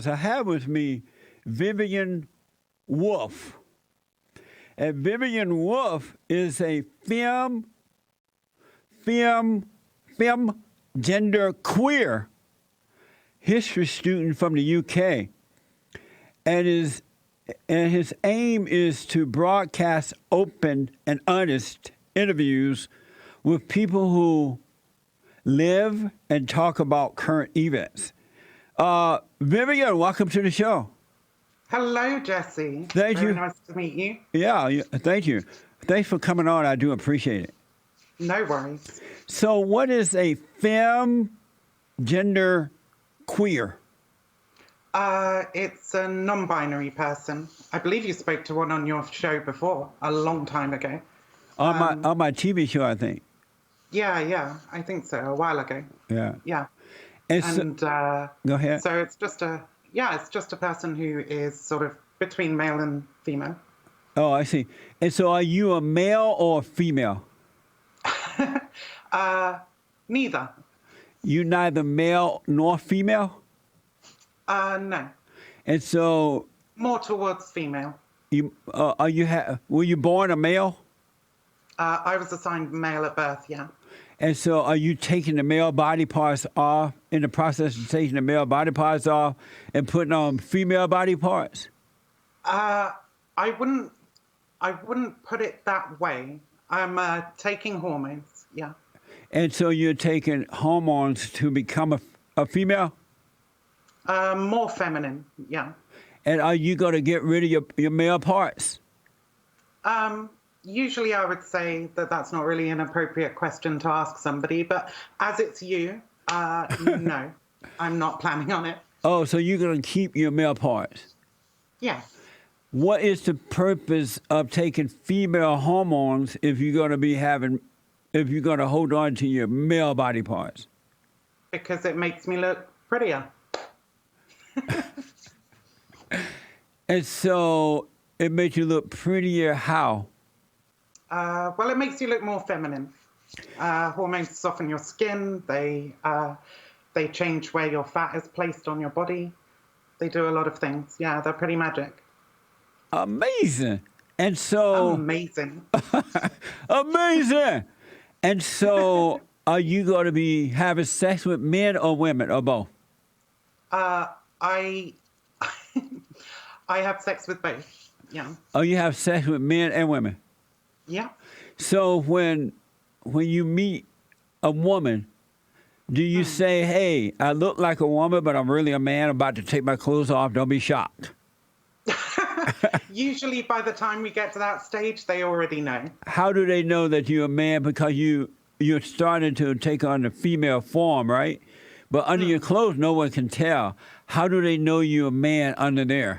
I have with me Vivian Wolf. And Vivian Wolf is a gender queer history student from the UK. And his aim is to broadcast open and honest interviews with people who live and talk about current events. Vivian, welcome to the show. Hello, Jesse. Thank you. Very nice to meet you. Yeah, thank you. Thanks for coming on. I do appreciate it. No worries. So what is a gender queer? It's a non-binary person. I believe you spoke to one on your show before, a long time ago. On my TV show, I think. Yeah, I think so, a while ago. Yeah. And go ahead. So it's just a person who is sort of between male and female. Oh, I see. And so are you a male or a female? Neither. You neither male nor female? No. And so more towards female. Were you born a male? I was assigned male at birth, yeah. And so are you taking the male body parts off, in the process of taking the male body parts off and putting on female body parts? I wouldn't put it that way. I'm taking hormones, yeah. And so you're taking hormones to become a female? More feminine, yeah. And are you going to get rid of your male parts? Usually I would say that that's not really an appropriate question to ask somebody, but as it's you, no, I'm not planning on it. Oh, so you're going to keep your male parts? Yeah. What is the purpose of taking female hormones if you're going to hold on to your male body parts? Because it makes me look prettier. And so it makes you look prettier how? Well, it makes you look more feminine. Hormones soften your skin. They change where your fat is placed on your body. They do a lot of things. Yeah, they're pretty magic. Amazing. And so... Amazing. Amazing. And so are you going to be having sex with men or women or both? I have sex with both, yeah. Oh, you have sex with men and women? Yeah. So when you meet a woman, do you say, hey, I look like a woman, but I'm really a man, I'm about to take my clothes off, don't be shocked? Usually by the time we get to that stage, they already know. How do they know that you're a man? Because you're starting to take on the female form, right? But under your clothes, no one can tell. How do they know you're a man under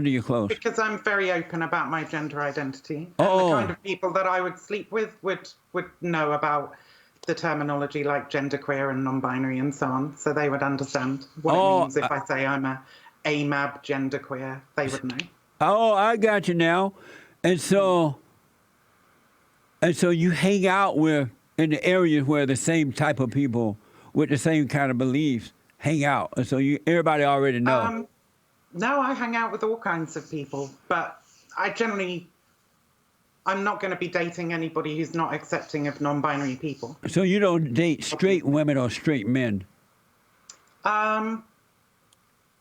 your clothes? Because I'm very open about my gender identity. And the kind of people that I would sleep with would know about the terminology like genderqueer and non-binary and so on. So they would understand what it means if I say I'm a AMAB genderqueer. They would know. Oh, I got you now. And so you hang out in the areas where the same type of people with the same kind of beliefs hang out. And so everybody already know. No, I hang out with all kinds of people, but I'm not going to be dating anybody who's not accepting of non-binary people. So you don't date straight women or straight men?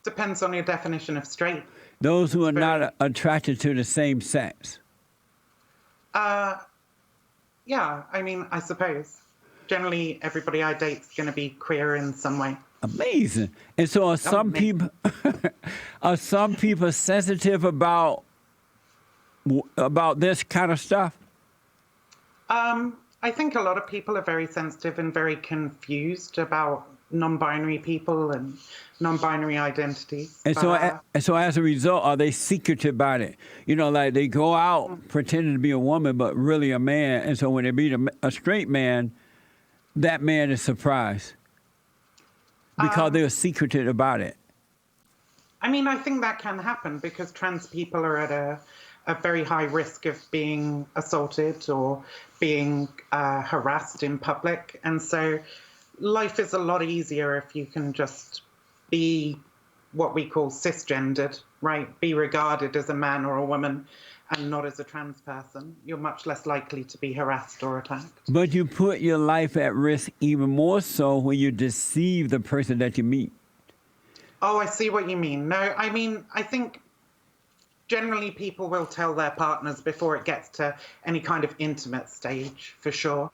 Depends on your definition of straight. Those who are not attracted to the same sex? Yeah, I mean, I suppose. Generally, everybody I date is going to be queer in some way. Amazing. And so are some people sensitive about this kind of stuff? I think a lot of people are very sensitive and very confused about non-binary people and non-binary identities. And so as a result, are they secretive about it? You know, like they go out pretending to be a woman, but really a man. And so when they meet a straight man, that man is surprised because they're secretive about it. I mean, I think that can happen because trans people are at a very high risk of being assaulted or being harassed in public. And so life is a lot easier if you can just be what we call cisgendered, right? Be regarded as a man or a woman and not as a trans person, you're much less likely to be harassed or attacked. But you put your life at risk even more so when you deceive the person that you meet. Oh, I see what you mean. No, I mean, I think generally people will tell their partners before it gets to any kind of intimate stage, for sure.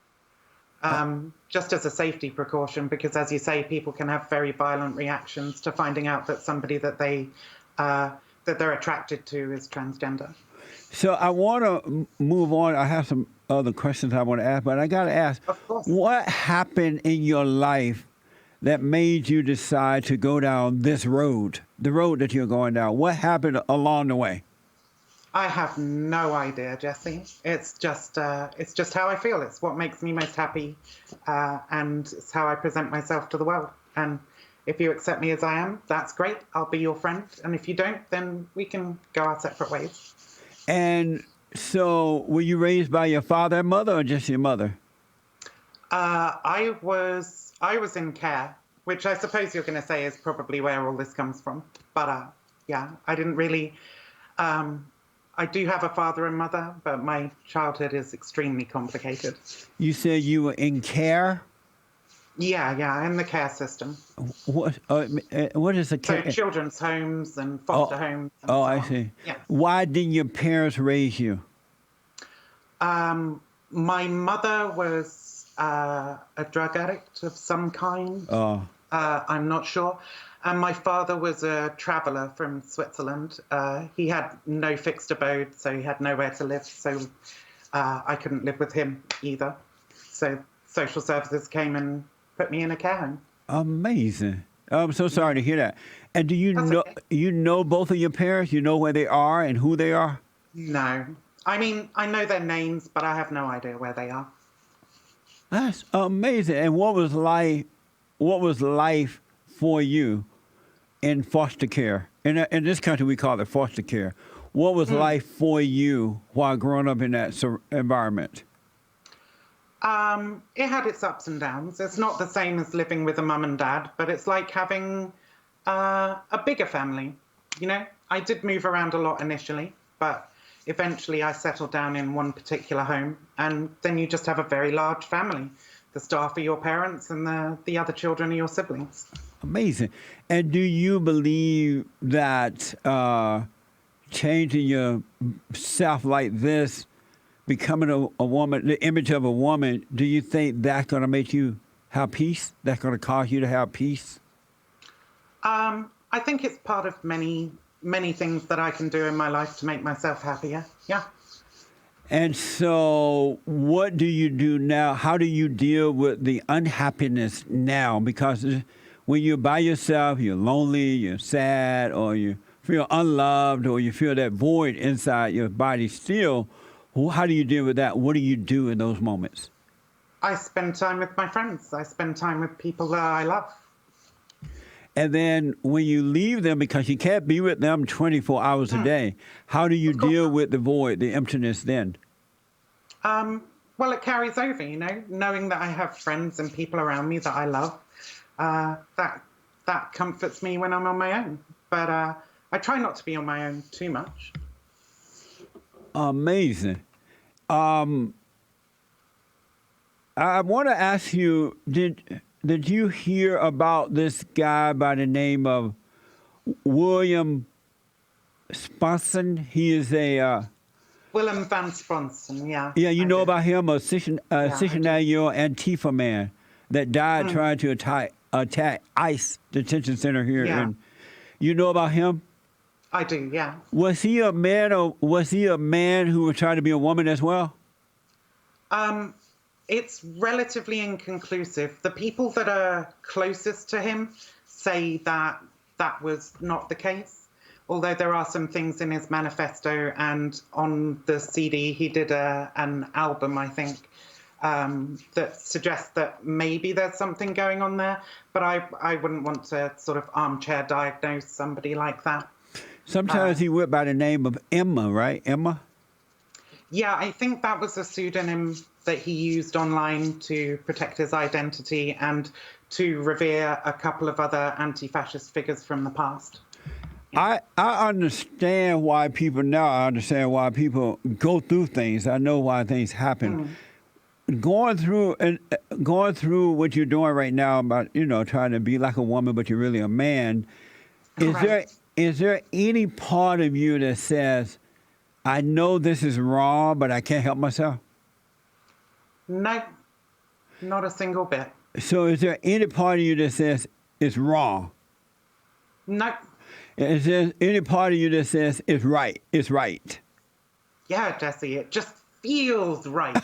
Just as a safety precaution, because as you say, people can have very violent reactions to finding out that somebody that they're attracted to is transgender. So I want to move on. I have some other questions I want to ask, but I got to ask, Of course. what happened in your life that made you decide to go down this road, the road that you're going down? What happened along the way? I have no idea, Jesse. It's just how I feel. It's what makes me most happy, and it's how I present myself to the world. And if you accept me as I am, that's great. I'll be your friend. And if you don't, then we can go our separate ways. And so, were you raised by your father and mother, or just your mother? I was in care, which I suppose you're going to say is probably where all this comes from. But yeah, I didn't really. I do have a father and mother, but my childhood is extremely complicated. You said you were in care? Yeah, in the care system. What is a care? So children's homes and foster homes. And Oh, so I on. see. Yes. Why didn't your parents raise you? My mother was a drug addict of some kind. Oh. I'm not sure. And my father was a traveller from Switzerland. He had no fixed abode, so he had nowhere to live. So I couldn't live with him either. So social services came and put me in a care home. Amazing. I'm so sorry to hear that. And do you That's know okay. you know both of your parents? You know where they are and who they are? No. I mean, I know their names, but I have no idea where they are. That's amazing. And what was life for you in foster care? In this country, we call it foster care. What was life for you while growing up in that environment? It had its ups and downs. It's not the same as living with a mum and dad, but it's like having a bigger family. You know, I did move around a lot initially, but eventually I settled down in one particular home, and then you just have a very large family. The staff are your parents, and the other children are your siblings. Amazing. And do you believe that changing yourself like this, becoming a woman, the image of a woman, do you think that's going to make you have peace? That's going to cause you to have peace? I think it's part of many things that I can do in my life to make myself happier. Yeah. And so what do you do now? How do you deal with the unhappiness now? Because when you're by yourself, you're lonely, you're sad, or you feel unloved, or you feel that void inside your body still. How do you deal with that? What do you do in those moments? I spend time with my friends. I spend time with people that I love. And then when you leave them, because you can't be with them 24 hours a day, how do you deal with the void, the emptiness then? Well, it carries over, you know, knowing that I have friends and people around me that I love. That comforts me when I'm on my own. But I try not to be on my own too much. Amazing. I want to ask you, did you hear about this guy by the name of William Sponson? He is a... Willem van Sponson, yeah. Yeah, you I know did. about him, a 69-year-old Antifa man that died trying to attack ICE detention center here. Yeah. And you know about him? I do, yeah. Was he a man, or was he a man who was trying to be a woman as well? It's relatively inconclusive. The people that are closest to him say that that was not the case, although there are some things in his manifesto, and on the CD he did an album, I think, that suggests that maybe there's something going on there, but I wouldn't want to sort of armchair diagnose somebody like that. Sometimes he went by the name of Emma, right? Emma? Yeah, I think that was a pseudonym that he used online to protect his identity and to revere a couple of other anti-fascist figures from the past. I understand why people now. I understand why people go through things. I know why things happen. Going through what you're doing right now about trying to be like a woman, but you're really a man. Is Right. there any part of you that says, I know this is wrong, but I can't help myself? No, not a single bit. So is there any part of you that says it's wrong? No. Is there any part of you that says it's right? It's right. Yeah, Jesse, it just feels right.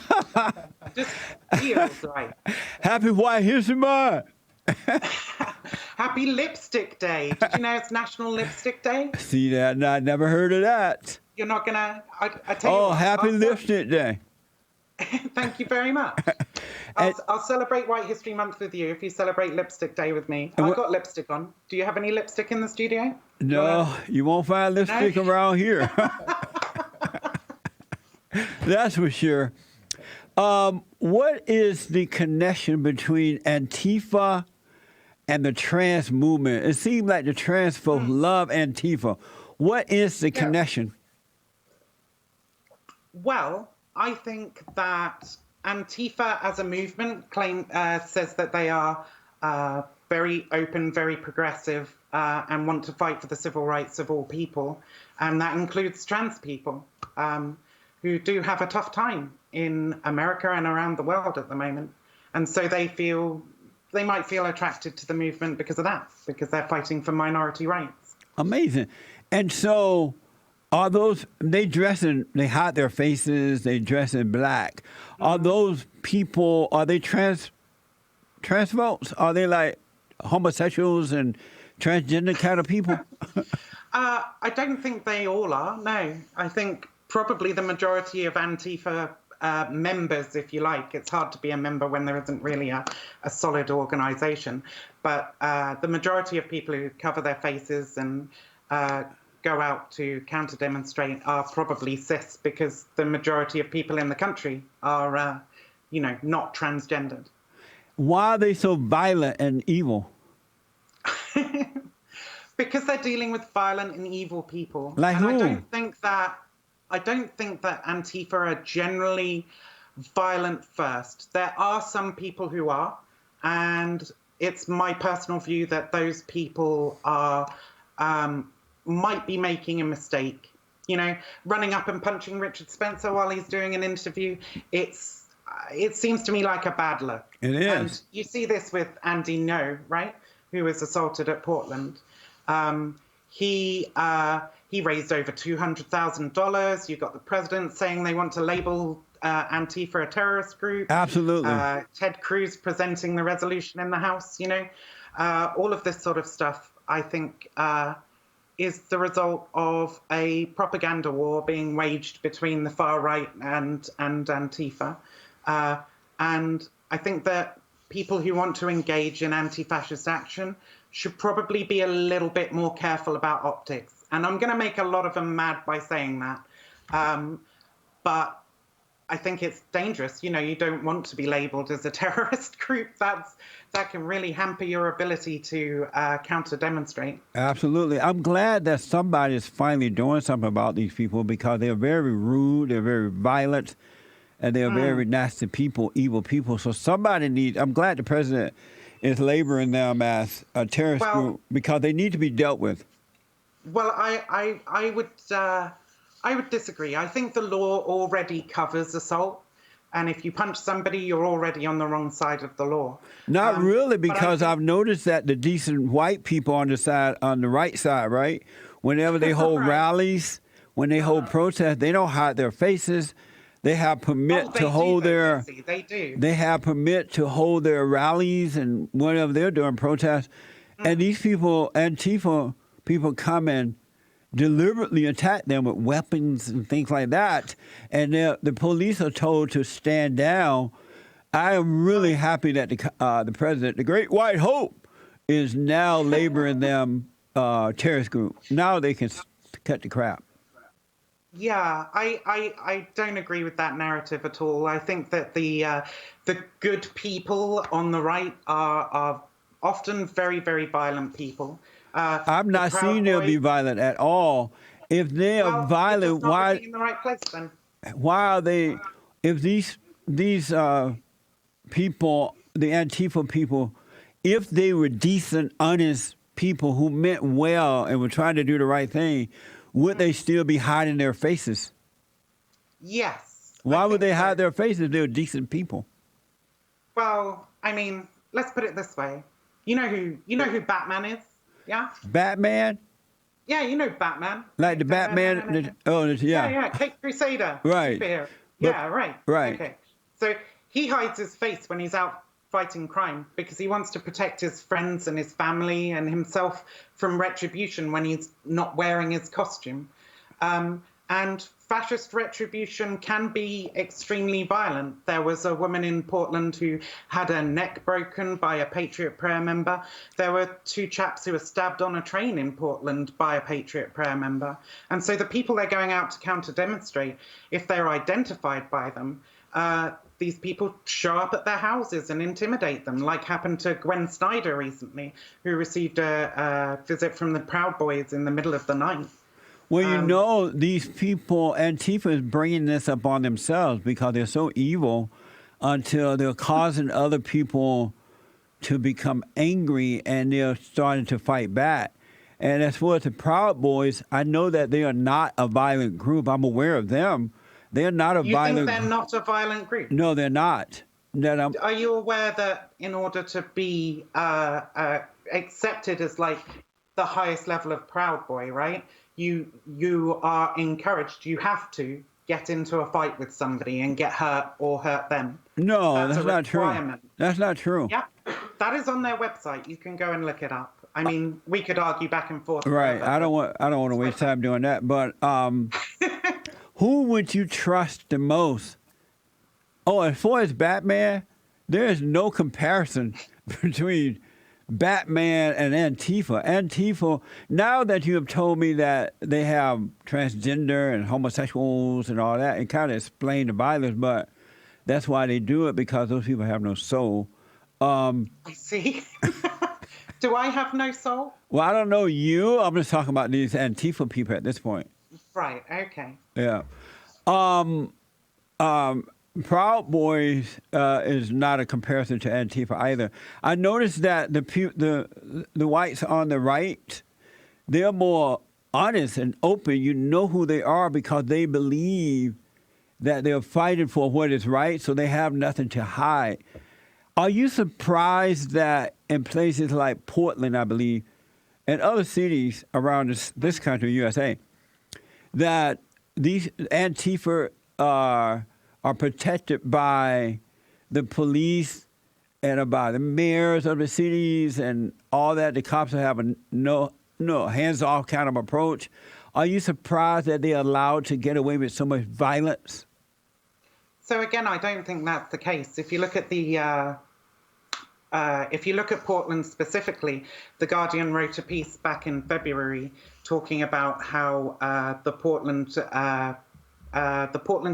Just feels right. Happy White History Month. Happy Lipstick Day. Did you know it's National Lipstick Day? See that? No, I never heard of that. You're not gonna. I tell you Oh, what, happy Lipstick Day. Thank you very much. I'll celebrate White History Month with you if you celebrate Lipstick Day with me. I've got lipstick on. Do you have any lipstick in the studio? No, you won't find lipstick around here. That's for sure. What is the connection between Antifa and the trans movement? It seems like the trans folks love Antifa. What is the connection? Well, I think that Antifa as a movement says that they are very open, very progressive, and want to fight for the civil rights of all people. And that includes trans people who do have a tough time in America and around the world at the moment. And so they might feel attracted to the movement because of that, because they're fighting for minority rights. Amazing. And so are they hide their faces, they dress in black. Are those people, are they trans folks? Are they like homosexuals and transgender kind of people? I don't think they all are, no. I think probably the majority of Antifa members, if you like. It's hard to be a member when there isn't really a solid organization. But the majority of people who cover their faces and go out to counter-demonstrate are probably cis, because the majority of people in the country are, not transgendered. Why are they so violent and evil? Because they're dealing with violent and evil people. Like and who? I don't think that Antifa are generally violent first. There are some people who are, and it's my personal view that those people are might be making a mistake. Running up and punching Richard Spencer while he's doing an interview. It seems to me like a bad look. It is. And you see this with Andy Ngo, right? Who was assaulted at Portland. He raised over $200,000. You've got the president saying they want to label Antifa a terrorist group. Absolutely. Ted Cruz presenting the resolution in the House. All of this sort of stuff, I think, is the result of a propaganda war being waged between the far right and Antifa. And I think that people who want to engage in anti-fascist action should probably be a little bit more careful about optics. And I'm going to make a lot of them mad by saying that. But I think it's dangerous. You don't want to be labeled as a terrorist group. That can really hamper your ability to counter-demonstrate. Absolutely. I'm glad that somebody is finally doing something about these people, because they're very rude, they're very violent, and they're very nasty people, evil people. So I'm glad the president is labeling them as a terrorist group, because they need to be dealt with. Well, I would disagree. I think the law already covers assault. And if you punch somebody, you're already on the wrong side of the law. Not really, because I've noticed that the decent white people on the right side, right? Whenever they hold rallies, when they hold protests, they don't hide their faces. They have permit to hold their. They do. They have permit to hold their rallies and whatever they're doing, protests. And these people, Antifa people, come and deliberately attack them with weapons and things like that. And the police are told to stand down. I am really happy that the president, the Great White Hope, is now labeling them terrorist group. Now they can cut the crap. Yeah, I don't agree with that narrative at all. I think that the good people on the right are often very, very violent people. I'm the not Proud seeing them be Boys. violent at all. If they are Well, you're just violent, not looking in the right place then. why are they? If these people, the Antifa people, if they were decent, honest people who meant well and were trying to do the right thing, would they still be hiding their faces? Yes. Why I would think they so. hide their faces if they're decent people? Well, I mean, let's put it this way. You know who Batman is? Yeah? Batman? Yeah, you know Batman. Like the Batman? Yeah, Yeah. yeah, Cape Crusader, Right. superhero. But, Yeah, right. right. Okay. So he hides his face when he's out fighting crime because he wants to protect his friends and his family and himself from retribution when he's not wearing his costume. And fascist retribution can be extremely violent. There was a woman in Portland who had her neck broken by a Patriot Prayer member. There were 2 chaps who were stabbed on a train in Portland by a Patriot Prayer member. And so the people they're going out to counter-demonstrate, if they're identified by them, these people show up at their houses and intimidate them, like happened to Gwen Snyder recently, who received a visit from the Proud Boys in the middle of the night. Well, you know, these people, Antifa is bringing this up on themselves because they're so evil until they're causing other people to become angry and they're starting to fight back. And as far as the Proud Boys, I know that they are not a violent group. I'm aware of them. They're not a You violent think they're not a violent group? No, they're not. Are you aware that in order to be accepted as like the highest level of Proud Boy, right? You are encouraged. You have to get into a fight with somebody and get hurt or hurt them. No, that's not true. That's not true. Yeah, that is on their website. You can go and look it up. I mean, we could argue back and forth. Right. Forever, I don't want to waste time doing that. But who would you trust the most? Oh, as far as Batman, there is no comparison between Batman and Antifa. Antifa, now that you have told me that they have transgender and homosexuals and all that, it kind of explained the violence, but that's why they do it, because those people have no soul. I see. Do I have no soul? Well, I don't know you. I'm just talking about these Antifa people at this point. Right, okay. Yeah. Proud Boys is not a comparison to Antifa either. I noticed that the whites on the right, they're more honest and open. You know who they are because they believe that they're fighting for what is right, so they have nothing to hide. Are you surprised that in places like Portland, I believe, and other cities around this country, USA, that these Antifa are protected by the police and by the mayors of the cities and all that? The cops have a no hands-off kind of approach. Are you surprised that they're allowed to get away with so much violence? So again, I don't think that's the case. If you look at Portland specifically, The Guardian wrote a piece back in February talking about how the Portland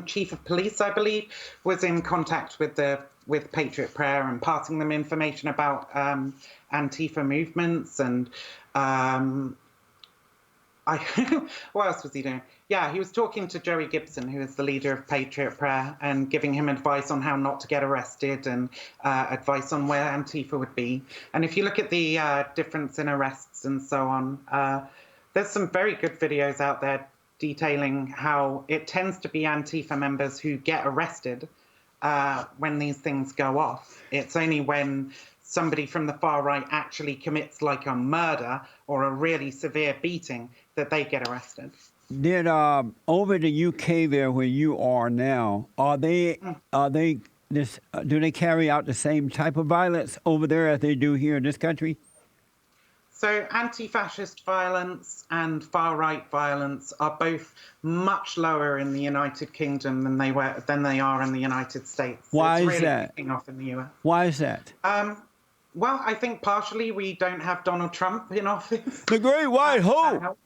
chief of police, I believe, was in contact with Patriot Prayer and passing them information about Antifa movements and what else was he doing? Yeah, he was talking to Joey Gibson, who is the leader of Patriot Prayer, and giving him advice on how not to get arrested and advice on where Antifa would be. And if you look at the difference in arrests and so on, there's some very good videos out there detailing how it tends to be Antifa members who get arrested when these things go off. It's only when somebody from the far right actually commits like a murder or a really severe beating that they get arrested. Did over the UK there where you are now, do they carry out the same type of violence over there as they do here in this country? So anti-fascist violence and far-right violence are both much lower in the United Kingdom than they are in the United States. Why it's is really that? kicking off in the US. Why is that? Well, I think partially we don't have Donald Trump in office. The Great White Hope.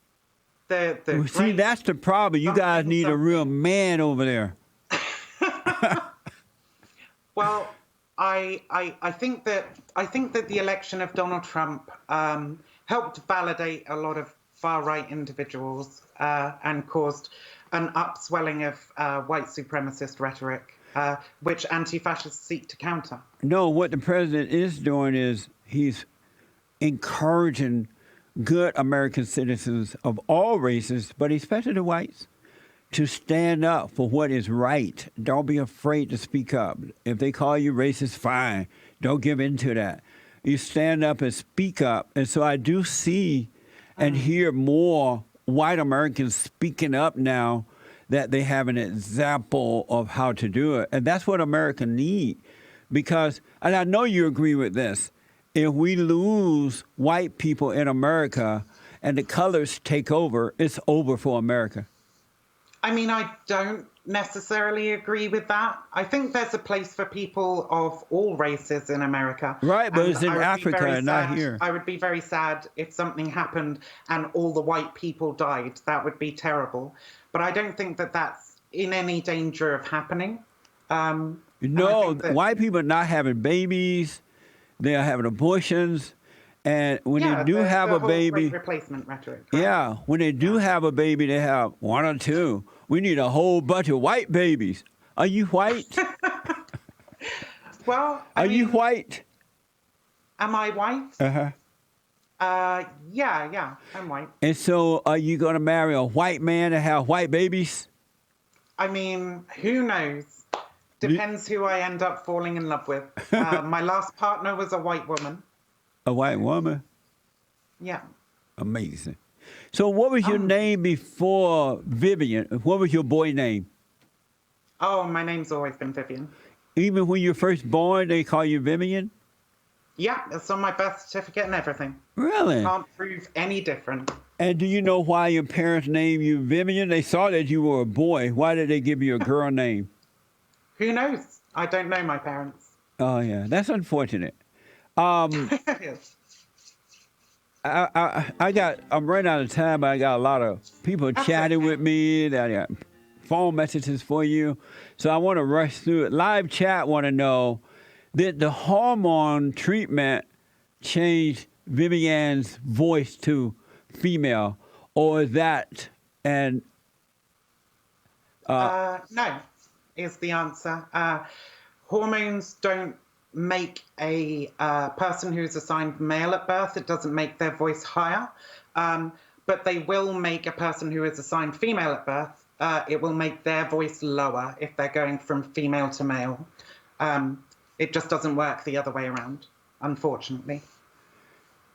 See, that's the problem. You guys need a real man over there. Well, I think that the election of Donald Trump helped validate a lot of far-right individuals and caused an upswelling of white supremacist rhetoric, which anti-fascists seek to counter. No, what the president is doing is he's encouraging good American citizens of all races, but especially the whites, to stand up for what is right. Don't be afraid to speak up. If they call you racist, fine. Don't give in to that. You stand up and speak up. And so I do see and hear more white Americans speaking up now that they have an example of how to do it. And that's what America needs. Because, and I know you agree with this, if we lose white people in America and the colors take over, it's over for America. I mean, I don't necessarily agree with that. I think there's a place for people of all races in America. Right, but it's in Africa and not here. I would be very sad if something happened and all the white people died. That would be terrible. But I don't think that that's in any danger of happening. No, white people are not having babies. They are having abortions. And when they do have a baby, replacement rhetoric. Right? Yeah, when they do have a baby, they have one or two. We need a whole bunch of white babies. Are you white? Well, are you white? Am I white? Yeah, I'm white. And so, are you going to marry a white man and have white babies? I mean, who knows? Depends who I end up falling in love with. My last partner was a white woman. A white woman? Yeah. Amazing. So what was your name before Vivian? What was your boy name? Oh, my name's always been Vivian. Even when you were first born, they call you Vivian? Yeah, it's on my birth certificate and everything. Really? Can't prove any different. And do you know why your parents named you Vivian? They saw that you were a boy. Why did they give you a girl name? Who knows? I don't know my parents. Oh, yeah. That's unfortunate. I'm running out of time, but I got a lot of people chatting with me. That I got phone messages for you. So I want to rush through it. Live chat want to know, did the hormone treatment change Vivian's voice to female, or is that and no, is the answer. Hormones don't make a person who's assigned male at birth. It doesn't make their voice higher, but they will make a person who is assigned female at birth. It will make their voice lower if they're going from female to male. It just doesn't work the other way around, unfortunately.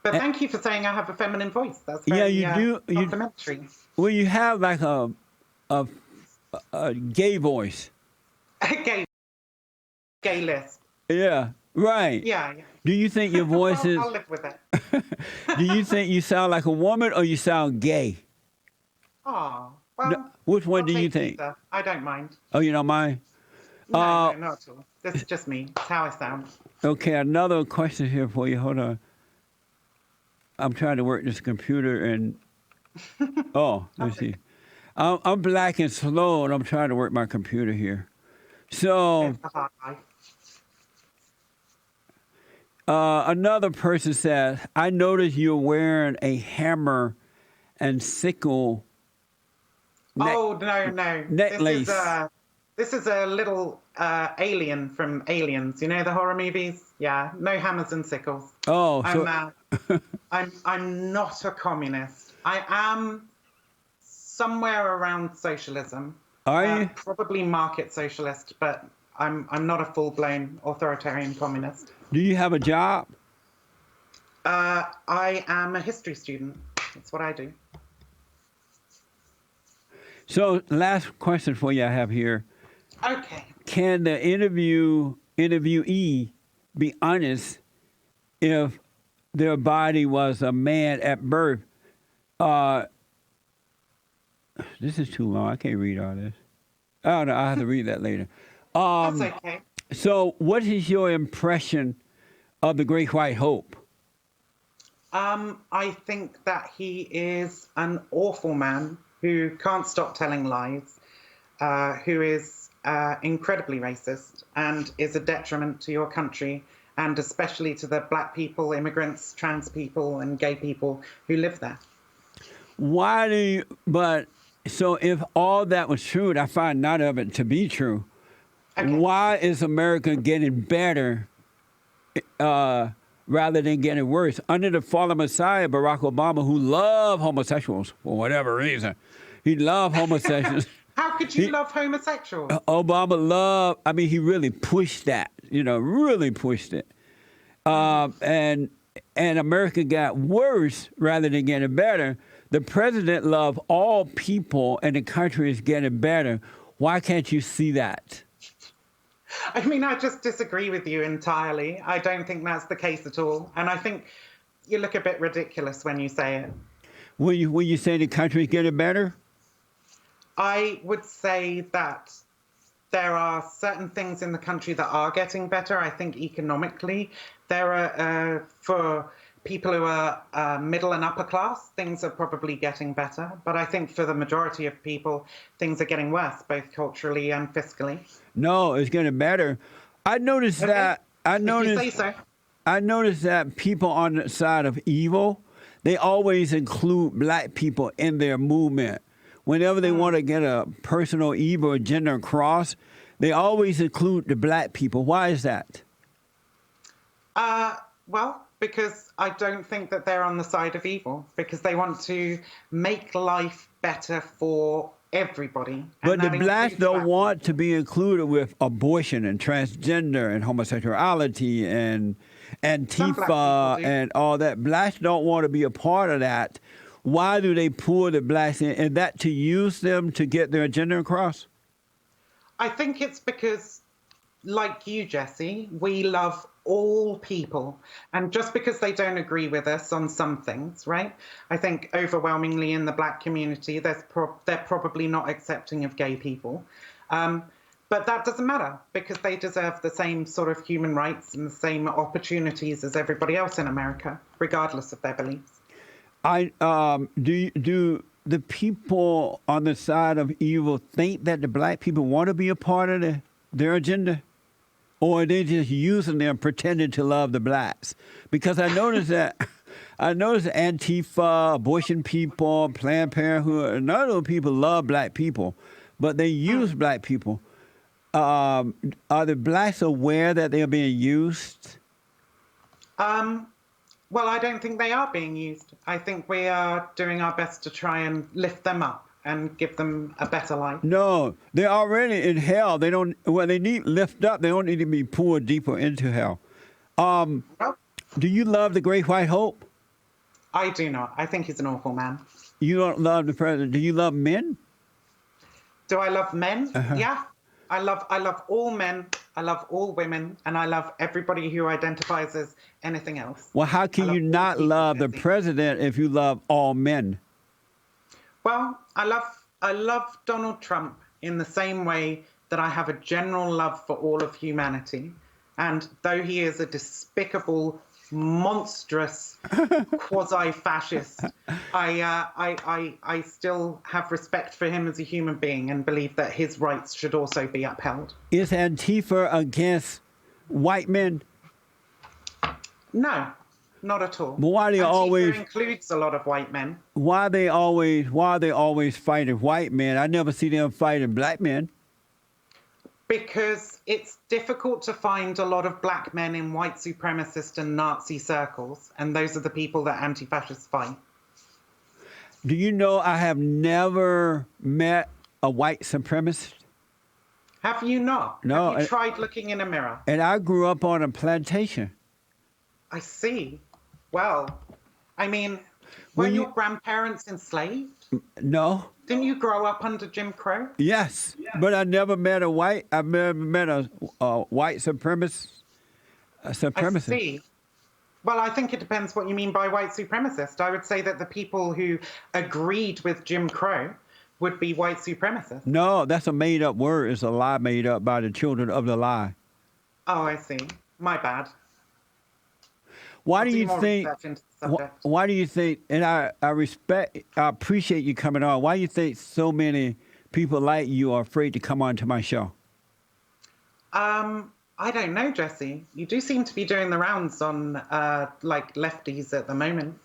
But thank you for saying I have a feminine voice. That's very, you do. complimentary. Well, you have like a gay voice. Gay lisp. Yeah, right. Yeah. Do you think your voice is... I'll live with it. Do you think you sound like a woman or you sound gay? Oh, well... No, which one do you think? Either. I don't mind. Oh, you don't mind? No, not at all. This is just me. It's how I sound. Okay, another question here for you. Hold on. I'm trying to work this computer and... Oh, let's see. I'm black and slow, and I'm trying to work my computer here. So... another person said, I noticed you're wearing a hammer and sickle. No. Necklace. This is a little alien from Aliens. You know the horror movies? Yeah, no hammers and sickles. Oh, I'm not a communist. I am somewhere around socialism. Are you? Probably market socialist, but I'm not a full-blown authoritarian communist. Do you have a job? I am a history student. That's what I do. So, last question for you I have here. Okay. Can the interviewee be honest if their body was a man at birth? This is too long. I can't read all this. Oh, no, I'll have to read that later. That's okay. So, what is your impression of the Great White Hope? I think that he is an awful man who can't stop telling lies, who is incredibly racist and is a detriment to your country and especially to the black people, immigrants, trans people, and gay people who live there. Why do you, but so if all that was true, and I find none of it to be true, Okay. why is America getting better rather than getting worse? Under the fallen Messiah, Barack Obama, who loved homosexuals for whatever reason, he loved homosexuals. How could you love homosexuals? Obama loved, I mean, he really pushed that, really pushed it. And America got worse rather than getting better. The president loved all people, and the country is getting better. Why can't you see that? I mean, I just disagree with you entirely. I don't think that's the case at all. And I think you look a bit ridiculous when you say it. When you say the country is getting better? I would say that there are certain things in the country that are getting better. I think economically, there are, for people who are middle and upper class, things are probably getting better. But I think for the majority of people, things are getting worse, both culturally and fiscally. No, it's getting better. I noticed that. If you say so. I noticed that people on the side of evil, they always include black people in their movement. Whenever they want to get a personal evil agenda across, they always include the black people. Why is that? Well, because I don't think that they're on the side of evil, because they want to make life better for everybody. But the blacks don't want to be included with abortion and transgender and homosexuality and Antifa and all that. Blacks don't want to be a part of that. Why do they pull the blacks in? Is that to use them to get their agenda across? I think it's because, like you, Jesse, we love all people. And just because they don't agree with us on some things, right? I think overwhelmingly in the black community, they're probably not accepting of gay people. But that doesn't matter, because they deserve the same sort of human rights and the same opportunities as everybody else in America, regardless of their beliefs. Do the people on the side of evil think that the black people want to be a part of their agenda? Or are they just using them, pretending to love the blacks? Because I noticed that Antifa, abortion people, Planned Parenthood, none of those people love black people, but they use black people. Are the blacks aware that they're being used? Well, I don't think they are being used. I think we are doing our best to try and lift them up and give them a better life. No, they're already in hell. They need lift up. They don't need to be pulled deeper into hell. Do you love the Great White Hope? I do not. I think he's an awful man. You don't love the president. Do you love men? Do I love men? Yeah. I love all men. I love all women, and I love everybody who identifies as anything else. Well, how can you not love the president if you love all men? Well, I love Donald Trump in the same way that I have a general love for all of humanity. And though he is a despicable, monstrous, quasi-fascist, I still have respect for him as a human being and believe that his rights should also be upheld. Is Antifa against white men? No, not at all. But why do they always includes a lot of white men? Why are they always fighting white men? I never see them fighting black men. Because it's difficult to find a lot of black men in white supremacist and Nazi circles, and those are the people that anti-fascists fight. Do you know I have never met a white supremacist? Have you not? No. Have you tried looking in a mirror? And I grew up on a plantation. I see. Well, I mean, were your grandparents enslaved? No. Didn't you grow up under Jim Crow? Yes, but I never met a white. I never met a white supremacist. I see. Well, I think it depends what you mean by white supremacist. I would say that the people who agreed with Jim Crow would be white supremacists. No, that's a made-up word. It's a lie made up by the children of the lie. Oh, I see. My bad. Why do you think? Why do you think? And I appreciate you coming on. Why do you think so many people like you are afraid to come on to my show? I don't know, Jesse. You do seem to be doing the rounds on like lefties at the moment.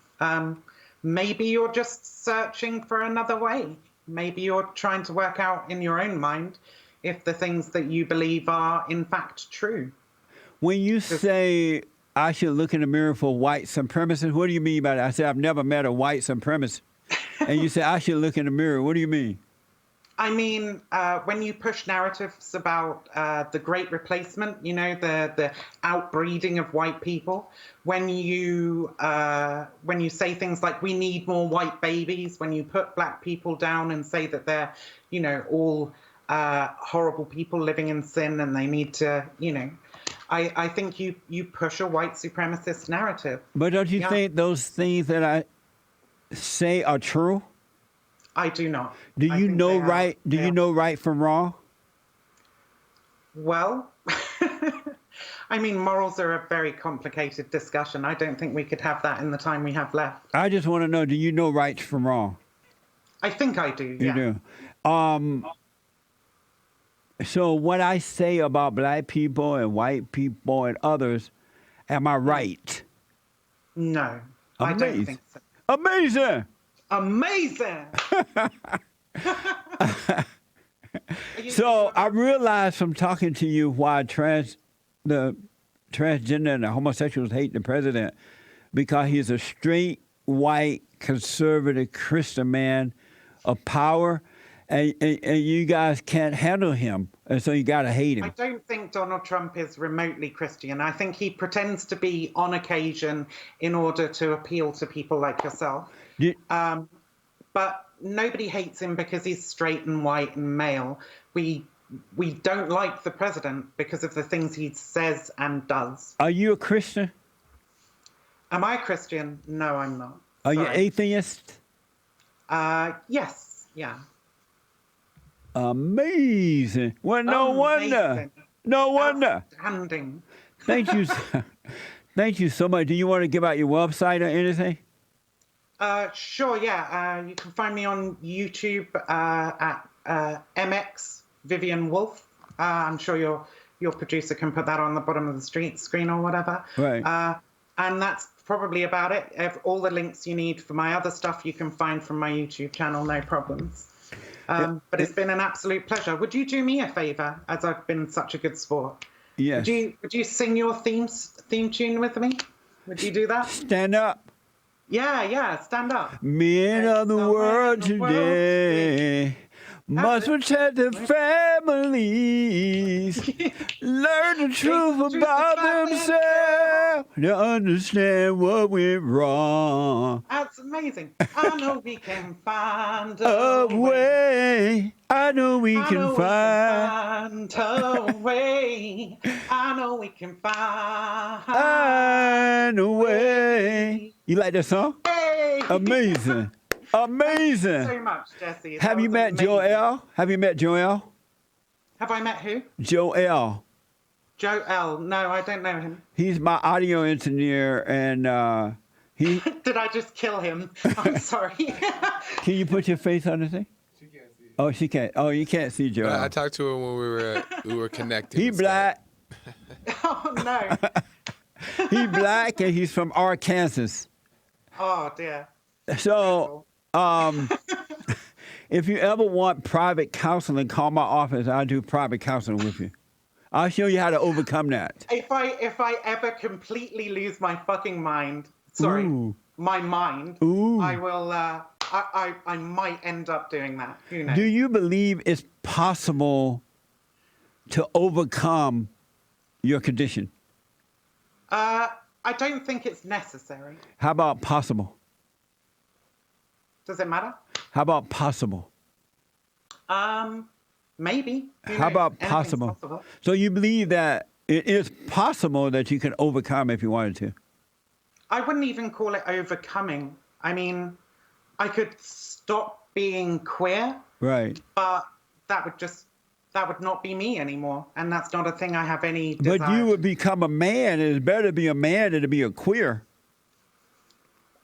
Maybe you're just searching for another way. Maybe you're trying to work out in your own mind if the things that you believe are in fact true. When you say I should look in the mirror for white supremacists, what do you mean by that? I said I've never met a white supremacist. And you say I should look in the mirror. What do you mean? I mean, when you push narratives about the Great Replacement, you know, the outbreeding of white people, when you say things like we need more white babies, when you put black people down and say that they're, you know, all horrible people living in sin and they need to, you know, I think you push a white supremacist narrative. But don't you think those things that I say are true? I do not. Do you know right? Do you know right from wrong? Well, I mean, morals are a very complicated discussion. I don't think we could have that in the time we have left. I just want to know, do you know right from wrong? I think I do, yeah. You do. So what I say about black people and white people and others, am I right? No, I don't think so. Amazing! Amazing! So I realized from talking to you why the transgender and the homosexuals hate the president, because he's a straight, white, conservative Christian man of power, and you guys can't handle him, and so you got to hate him. I don't think Donald Trump is remotely Christian. I think he pretends to be on occasion in order to appeal to people like yourself. But nobody hates him because he's straight and white and male. We don't like the president because of the things he says and does. Are you a Christian? Am I a Christian? No, I'm not. Are you atheist? Yes, yeah. Amazing. Well, no wonder. No wonder. Outstanding. Thank you. Thank you so much. Do you want to give out your website or anything? Sure, yeah. You can find me on YouTube at MX Vivian Wolf. I'm sure your producer can put that on the bottom of the screen or whatever. Right. And that's probably about it. All the links you need for my other stuff you can find from my YouTube channel, no problems. But it's been an absolute pleasure. Would you do me a favor, as I've been such a good sport? Yes. Would you sing your theme tune with me? Would you do that? Stand up. Yeah, stand up. Men of the world today must protect their families, learn the truth about themselves, to understand what went wrong. That's amazing. I know we can find A way. I know we can find a way. I know we can find a way. You like that song? Hey! Amazing. Amazing. Thank you so much, Jesse. Have you met Joel? Have you met Joel? Have I met who? Joel. Joel. No, I don't know him. He's my audio engineer, and he. Did I just kill him? I'm sorry. Can you put your face on the thing? She can't see. Oh, she can't. Oh, you can't see Joel. I talked to her when we were connected. He black. Oh no. He black, and he's from Arkansas. Oh dear. So, if you ever want private counseling, call my office. I'll do private counseling with you. I'll show you how to overcome that. If I ever completely lose my fucking mind, my mind, I will. I might end up doing that. Who knows? Do you believe it's possible to overcome your condition? I don't think it's necessary. How about possible? Does it matter? How about possible? Maybe. How about possible? So you believe that it is possible that you can overcome if you wanted to? I wouldn't even call it overcoming. I mean, I could stop being queer. Right. But that would not be me anymore. And that's not a thing I have any desire. But you would become a man. It's better to be a man than to be a queer.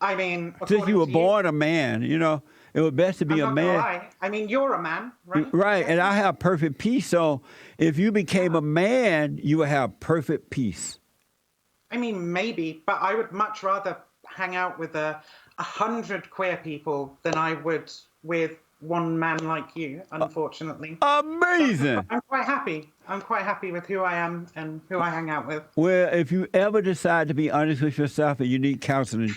I mean, Since you were born a man, you know, It was best to be I'm a not gonna man. lie. I mean, you're a man, right? Right, and I have perfect peace. So if you became a man, you would have perfect peace. I mean, maybe, but I would much rather hang out with 100 queer people than I would with one man like you, unfortunately. Amazing. I'm quite happy. I'm quite happy with who I am and who I hang out with. Well, if you ever decide to be honest with yourself and you need counseling,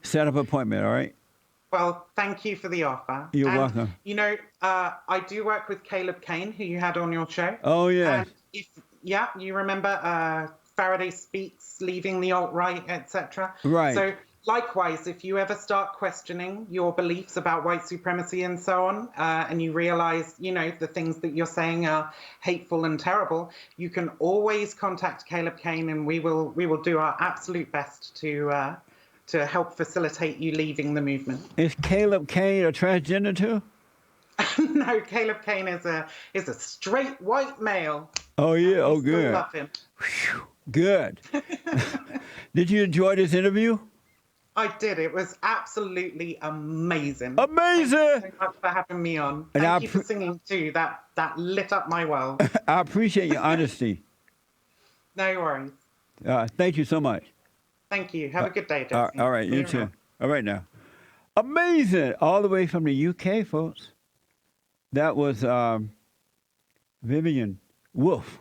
set up an appointment, all right? Well, thank you for the offer. You're and, welcome. You know, I do work with Caleb Kane, who you had on your show. Oh, yes. And you remember Faraday Speaks, leaving the alt-right, etc. Right. So likewise, if you ever start questioning your beliefs about white supremacy and so on, and you realize, you know, the things that you're saying are hateful and terrible, you can always contact Caleb Kane, and we will do our absolute best to help facilitate you leaving the movement. Is Caleb Kane a transgender too? No, Caleb Kane is a straight white male. Oh, yeah. Oh, Still good. love him. Whew. Good. Did you enjoy this interview? I did. It was absolutely amazing. Amazing. Thank you so much for having me on. And Thank you for singing too. That lit up my world. I appreciate your honesty. No worries. Thank you so much. Thank you. Have a good day, Jesse. All right, See you too. around. All right now. Amazing. All the way from the UK, folks. That was Vivian Wolf.